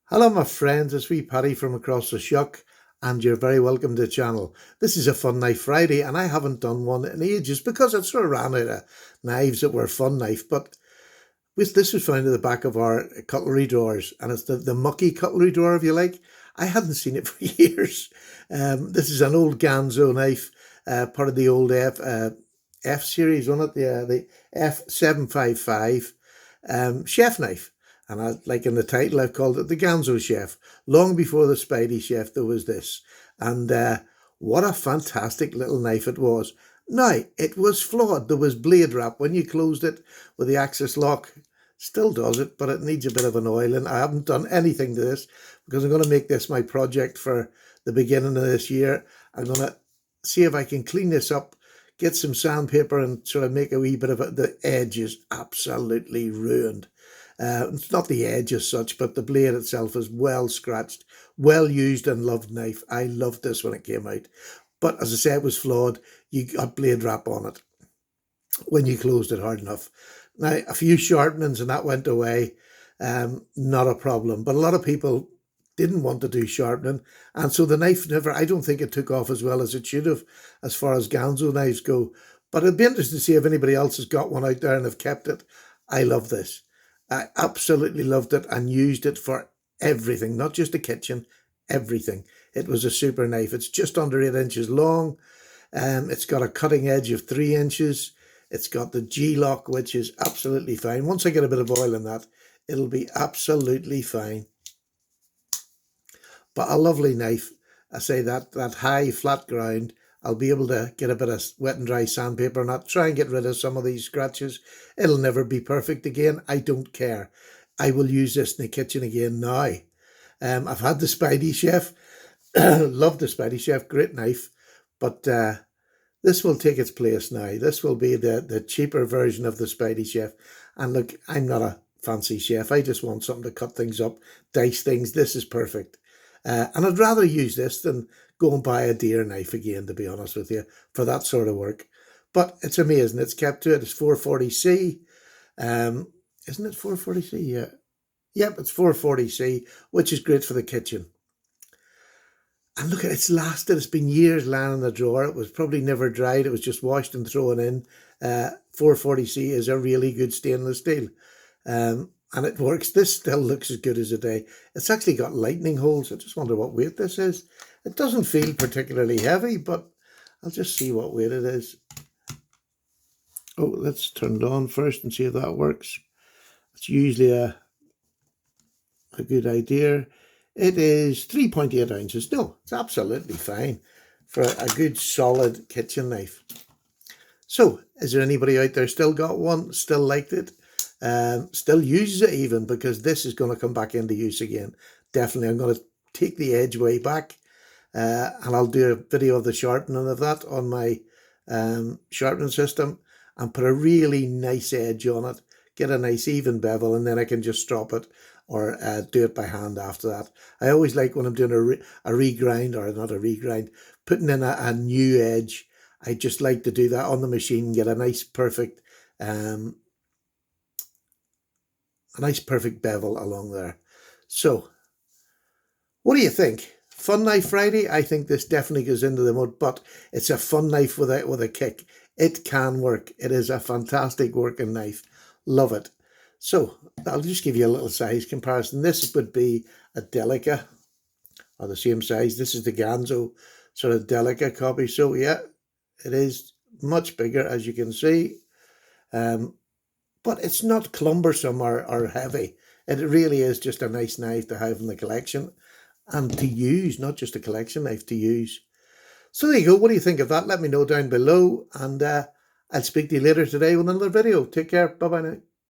Hello my friends, it's wee Paddy from across the shuck and you're very welcome to the channel. This is a Fun Knife Friday and I haven't done one in ages because I sort of ran out of knives that were fun knife, but this was found at the back of our cutlery drawers and it's the mucky cutlery drawer if you like. I hadn't seen it for years. This is an old Ganzo knife, part of the old F series, wasn't it? The F755 chef knife. And like in the title, I've called it the Ganzochef. Long before the Spidey Chef, there was this. And what a fantastic little knife it was. Now, it was flawed. There was blade wrap when you closed it with the access lock. Still does it, but it needs a bit of an oiling. I haven't done anything to this because I'm going to make this my project for the beginning of this year. I'm going to see if I can clean this up, get some sandpaper and sort of make a wee bit of it. The edge is absolutely ruined. It's not the edge as such, but the blade itself is well scratched, well used and loved knife. I loved this when it came out. But as I say, it was flawed. You got blade wrap on it when you closed it hard enough. Now, a few sharpenings and that went away. Not a problem. But a lot of people didn't want to do sharpening. And so the knife I don't think it took off as well as it should have as far as Ganzo knives go. But it'd be interesting to see if anybody else has got one out there and have kept it. I love this. I absolutely loved it and used it for everything, not just the kitchen, everything. It was a super knife. It's just under 8 inches long. It's got a cutting edge of 3 inches. It's got the G-lock, which is absolutely fine. Once I get a bit of oil in that, it'll be absolutely fine. But a lovely knife. I say that high flat ground, I'll be able to get a bit of wet and dry sandpaper and I'll try and get rid of some of these scratches. It'll never be perfect again. I don't care. I will use this in the kitchen again now. I've had the Spidey Chef. Love the Spidey Chef. Great knife. But this will take its place now. This will be the cheaper version of the Spidey Chef. And look, I'm not a fancy chef. I just want something to cut things up, dice things. This is perfect. And I'd rather use this than go and buy a deer knife again, to be honest with you, for that sort of work. But it's amazing. It's kept to it. It's 440C. Isn't it 440C? Yeah. Yep, it's 440C, which is great for the kitchen. And look, it's lasted. It's been years lying in the drawer. It was probably never dried. It was just washed and thrown in. 440C is a really good stainless steel. And it works. This still looks as good as a day. It's actually got lightning holes. I just wonder what weight this is. It doesn't feel particularly heavy, but I'll just see what weight it is. Oh, let's turn it on first and see if that works. It's usually a good idea. It is 3.8 ounces. No, it's absolutely fine for a good solid kitchen knife. So, is there anybody out there still got one, still liked it? Still uses it even, because this is going to come back into use again. Definitely, I'm going to take the edge way back and I'll do a video of the sharpening of that on my sharpening system and put a really nice edge on it, get a nice even bevel, and then I can just strop it or do it by hand after that. I always like when I'm doing a regrind, or not a regrind, putting in a new edge. I just like to do that on the machine, get a nice perfect bevel along there. So, what do you think? Fun Knife Friday? I think this definitely goes into the mud, but it's a fun knife with a kick. It can work. It is a fantastic working knife. Love it. So, I'll just give you a little size comparison. This would be a Delica, or the same size. This is the Ganzo sort of Delica copy. So, yeah, it is much bigger, as you can see. But it's not cumbersome or heavy. It really is just a nice knife to have in the collection and to use, not just a collection knife to use. So there you go. What do you think of that? Let me know down below, and I'll speak to you later today with another video. Take care. Bye-bye now.